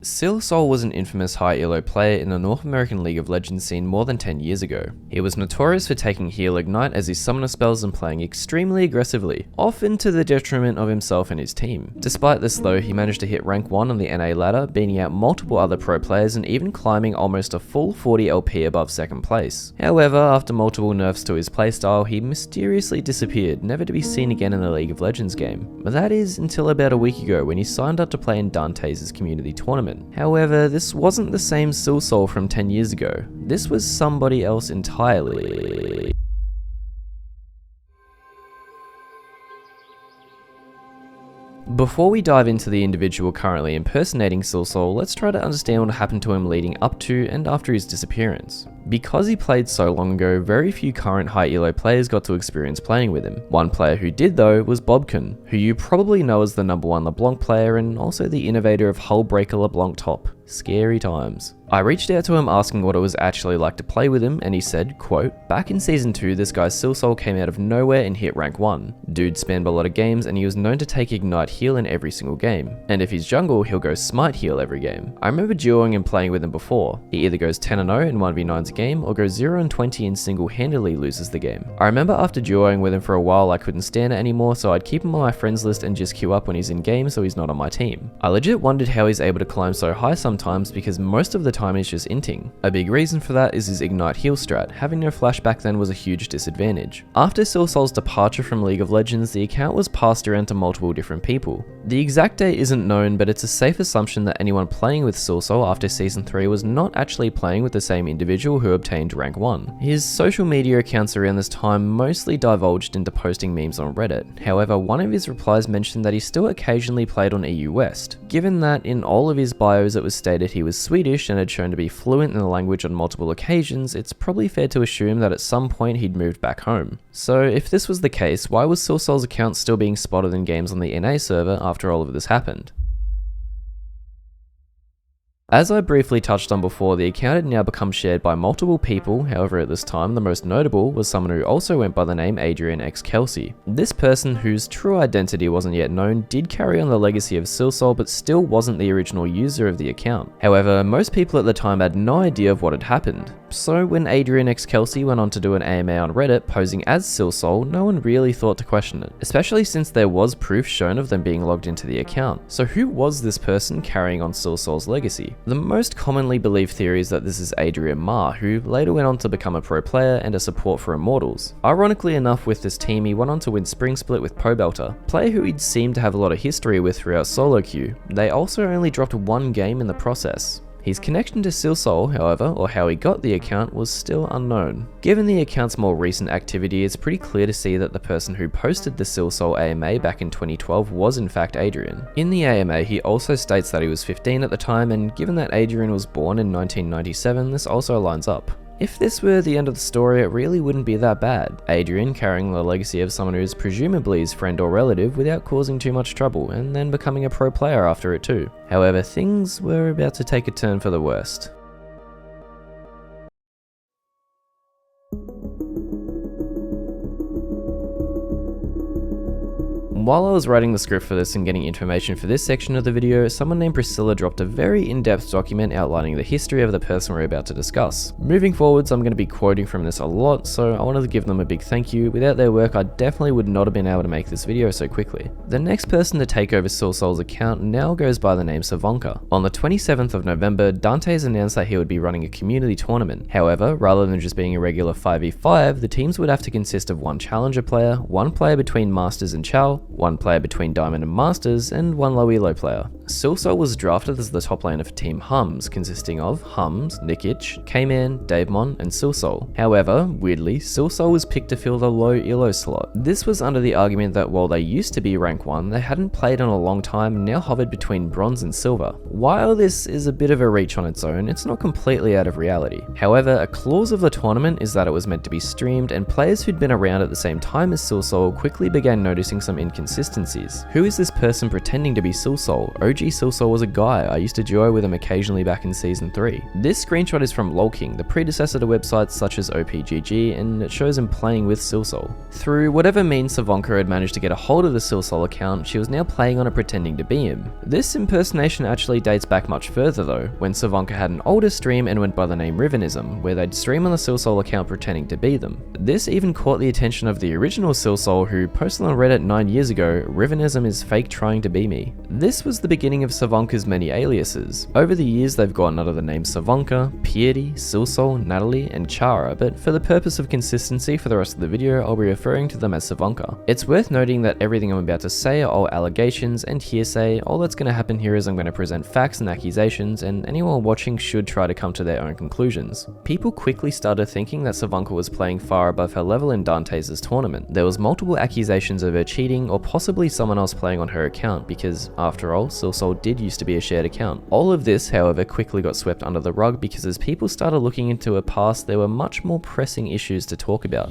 SilSol was an infamous high elo player in the North American League of Legends scene more than 10 years ago. He was notorious for taking heal ignite as his summoner spells and playing extremely aggressively, often to the detriment of himself and his team. Despite this though, he managed to hit rank 1 on the NA ladder, beating out multiple other pro players and even climbing almost a full 40 LP above 2nd place. However, after multiple nerfs to his playstyle, he mysteriously disappeared, never to be seen again in the League of Legends game. But that is until about a week ago when he signed up to play in Dantes' community tournament. However, this wasn't the same SilSol from 10 years ago. This was somebody else entirely. Before we dive into the individual currently impersonating SilSol, let's try to understand what happened to him leading up to and after his disappearance. Because he played so long ago, very few current high elo players got to experience playing with him. One player who did though was Bobkin, who you probably know as the #1 LeBlanc player and also the innovator of Hullbreaker LeBlanc Top. Scary times. I reached out to him asking what it was actually like to play with him, and he said, quote, "Back in season 2, this guy SilSol came out of nowhere and hit rank 1. Dude spammed a lot of games and he was known to take ignite heal in every single game. And if he's jungle, he'll go smite heal every game. I remember duoing and playing with him before. He either goes 10-0 in 1v9s a game or goes 0-20 and single-handedly loses the game. I remember after duoing with him for a while I couldn't stand it anymore, so I'd keep him on my friends list and just queue up when he's in game so he's not on my team. I legit wondered how he's able to climb so high sometimes because most of the time he's just inting. A big reason for that is his ignite heal strat. Having no flash back then was a huge disadvantage. After SilSol's departure from League of Legends, the account was passed around to multiple different people. The exact date isn't known, but it's a safe assumption that anyone playing with SilSol after season 3 was not actually playing with the same individual who obtained rank 1. His social media accounts around this time mostly divulged into posting memes on Reddit. However, one of his replies mentioned that he still occasionally played on EU West. Given that in all of his bios it was stated he was Swedish and had shown to be fluent in the language on multiple occasions, it's probably fair to assume that at some point he'd moved back home. So if this was the case, why was SilSol's account still being spotted in games on the NA server after all of this happened? As I briefly touched on before, the account had now become shared by multiple people. However, at this time the most notable was someone who also went by the name Adrian X Kelsey. This person, whose true identity wasn't yet known, did carry on the legacy of SilSol but still wasn't the original user of the account. However, most people at the time had no idea of what had happened. So when Adrian X Kelsey went on to do an AMA on Reddit posing as SilSol, no one really thought to question it, especially since there was proof shown of them being logged into the account. So who was this person carrying on SilSol's legacy? The most commonly believed theory is that this is Adrian Ma, who later went on to become a pro player and a support for Immortals. Ironically enough, with this team he went on to win Spring Split with Pobelter, player who he'd seemed to have a lot of history with throughout solo queue. They also only dropped one game in the process. His connection to SilSol, however, or how he got the account, was still unknown. Given the account's more recent activity, it's pretty clear to see that the person who posted the SilSol AMA back in 2012 was in fact Adrian. In the AMA, he also states that he was 15 at the time, and given that Adrian was born in 1997, this also lines up. If this were the end of the story, it really wouldn't be that bad. Adrian carrying the legacy of someone who is presumably his friend or relative without causing too much trouble, and then becoming a pro player after it too. However, things were about to take a turn for the worst. While I was writing the script for this and getting information for this section of the video, someone named Priscilla dropped a very in-depth document outlining the history of the person we're about to discuss. Moving forwards, I'm going to be quoting from this a lot, so I wanted to give them a big thank you. Without their work, I definitely would not have been able to make this video so quickly. The next person to take over SilSol's account now goes by the name Savonka. On the 27th of November, Dantes announced that he would be running a community tournament. However, rather than just being a regular 5v5, the teams would have to consist of one challenger player, one player between Masters and Chal, one player between Diamond and Masters, and one low elo player. SilSol was drafted as the top laner for Team Hums, consisting of Hums, Nikic, K-Man, Davemon, and SilSol. However, weirdly, SilSol was picked to fill the low elo slot. This was under the argument that while they used to be rank 1, they hadn't played in a long time and now hovered between bronze and silver. While this is a bit of a reach on its own, it's not completely out of reality. However, a clause of the tournament is that it was meant to be streamed, and players who'd been around at the same time as SilSol quickly began noticing some inconsistencies. Who is this person pretending to be SilSol? OG OG SilSol was a guy. I used to duo with him occasionally back in Season 3. This screenshot is from LolKing, the predecessor to websites such as OPGG, and it shows him playing with SilSol. Through whatever means Savanka had managed to get a hold of the SilSol account, she was now playing on it pretending to be him. This impersonation actually dates back much further though, when Savanka had an older stream and went by the name Rivenism, where they'd stream on the SilSol account pretending to be them. This even caught the attention of the original SilSol, who posted on Reddit 9 years ago, "Rivenism is fake trying to be me." This was the beginning of Savanka's many aliases. Over the years they've gotten under the names Savanka, Piety, SilSol, Natalie, and Chara, but for the purpose of consistency for the rest of the video, I'll be referring to them as Savanka. It's worth noting that everything I'm about to say are all allegations and hearsay. All that's going to happen here is I'm going to present facts and accusations, and anyone watching should try to come to their own conclusions. People quickly started thinking that Savanka was playing far above her level in Dantes' tournament. There was multiple accusations of her cheating or possibly someone else playing on her account because, after all, SilSol did used to be a shared account. All of this, however, quickly got swept under the rug because as people started looking into her past, there were much more pressing issues to talk about.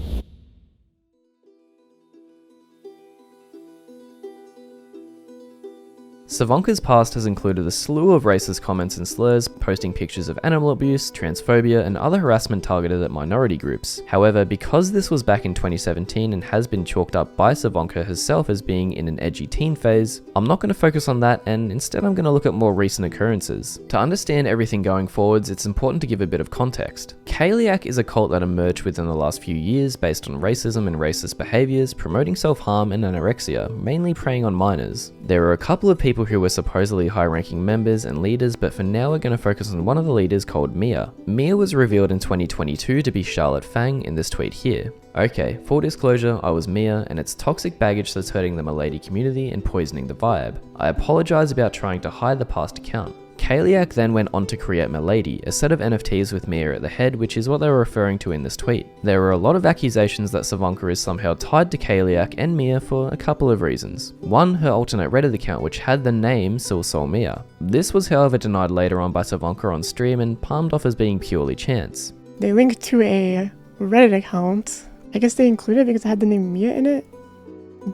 Savanka's past has included a slew of racist comments and slurs, posting pictures of animal abuse, transphobia, and other harassment targeted at minority groups. However, because this was back in 2017 and has been chalked up by Savanka herself as being in an edgy teen phase, I'm not going to focus on that, and instead I'm going to look at more recent occurrences. To understand everything going forwards, it's important to give a bit of context. Kaliak is a cult that emerged within the last few years based on racism and racist behaviors, promoting self-harm and anorexia, mainly preying on minors. There are a couple of people who were supposedly high-ranking members and leaders, but for now we're going to focus on one of the leaders called Mia. Mia was revealed in 2022 to be Charlotte Fang in this tweet here. Okay, full disclosure, I was Mia, and it's toxic baggage that's hurting the Milady community and poisoning the vibe. I apologize about trying to hide the past account. Kaliak then went on to create Milady, a set of NFTs with Mia at the head, which is what they were referring to in this tweet. There were a lot of accusations that Savanka is somehow tied to Kaliak and Mia for a couple of reasons. One, her alternate Reddit account which had the name SilSol Mia. This was however denied later on by Savanka on stream and palmed off as being purely chance. They linked to a Reddit account. I guess they included it because it had the name Mia in it,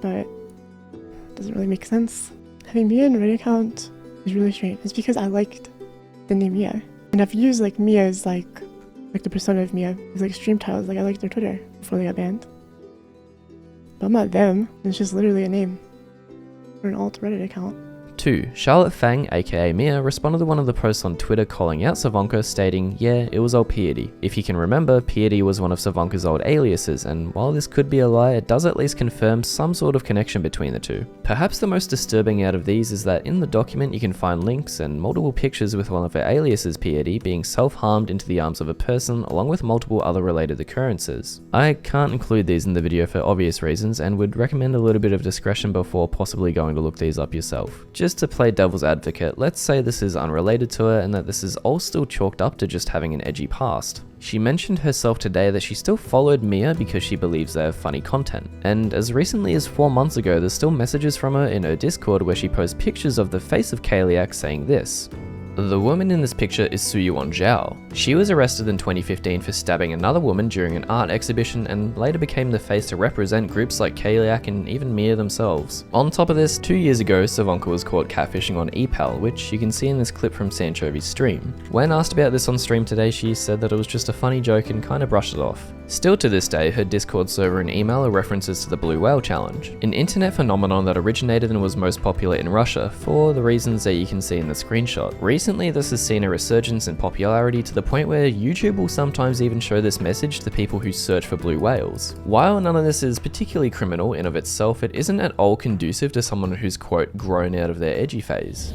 but it doesn't really make sense. Having Mia in a Reddit account is really strange. It's because I liked the name Mia, and I've used like Mia as like the persona of Mia. It's like stream titles. Like I liked their Twitter before they got banned, but I'm not them. It's just literally a name or an alt Reddit account. 2. Charlotte Fang, aka Mia, responded to one of the posts on Twitter calling out Savanka, stating, "Yeah, it was old Piety." If you can remember, Piety was one of Savanka's old aliases, and while this could be a lie, it does at least confirm some sort of connection between the two. Perhaps the most disturbing out of these is that in the document you can find links and multiple pictures with one of her aliases, Piety, being self-harmed into the arms of a person, along with multiple other related occurrences. I can't include these in the video for obvious reasons, and would recommend a little bit of discretion before possibly going to look these up yourself. Just to play devil's advocate, let's say this is unrelated to her and that this is all still chalked up to just having an edgy past. She mentioned herself today that she still followed Mia because she believes they have funny content. And as recently as 4 months ago, there's still messages from her in her Discord where she posts pictures of the face of Kaliak saying this. The woman in this picture is Suyuan Zhao. She was arrested in 2015 for stabbing another woman during an art exhibition and later became the face to represent groups like Kaliak and even Mia themselves. On top of this, 2 years ago, Savanka was caught catfishing on ePal, which you can see in this clip from Sanchovi's stream. When asked about this on stream today, she said that it was just a funny joke and kind of brushed it off. Still to this day, her Discord server and email are references to the Blue Whale Challenge, an internet phenomenon that originated and was most popular in Russia for the reasons that you can see in the screenshot. Recently, this has seen a resurgence in popularity to the point where YouTube will sometimes even show this message to people who search for blue whales. While none of this is particularly criminal in of itself, it isn't at all conducive to someone who's, quote, grown out of their edgy phase.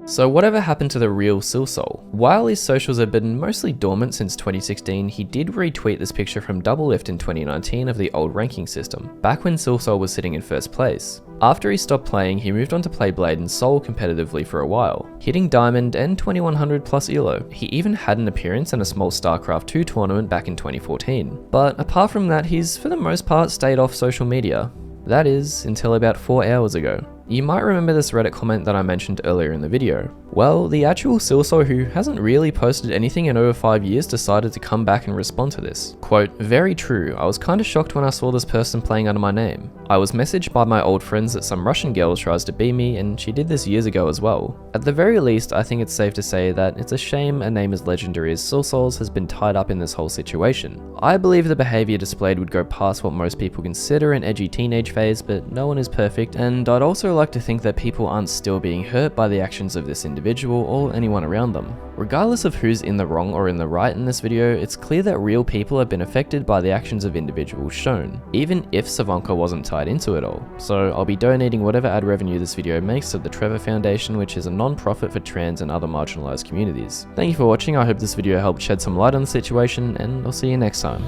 So whatever happened to the real SilSol? While his socials have been mostly dormant since 2016, he did retweet this picture from Doublelift in 2019 of the old ranking system, back when SilSol was sitting in first place. After he stopped playing, he moved on to play Blade and Soul competitively for a while, hitting Diamond and 2100 plus ELO. He even had an appearance in a small StarCraft 2 tournament back in 2014. But apart from that, he's for the most part stayed off social media. That is, until about 4 hours ago. You might remember this Reddit comment that I mentioned earlier in the video. Well, the actual SilSol, who hasn't really posted anything in over 5 years, decided to come back and respond to this. Quote, "Very true, I was kinda shocked when I saw this person playing under my name. I was messaged by my old friends that some Russian girl tries to be me, and she did this years ago as well. At the very least, I think it's safe to say that it's a shame a name as legendary as SilSol's has been tied up in this whole situation. I believe the behaviour displayed would go past what most people consider an edgy teenage phase, but no one is perfect, and I'd also like to think that people aren't still being hurt by the actions of this individual or anyone around them. Regardless of who's in the wrong or in the right in this video, it's clear that real people have been affected by the actions of individuals shown, even if Savanka wasn't tied into it all. So I'll be donating whatever ad revenue this video makes to the Trevor Foundation, which is a non-profit for trans and other marginalized communities. Thank you for watching, I hope this video helped shed some light on the situation, and I'll see you next time.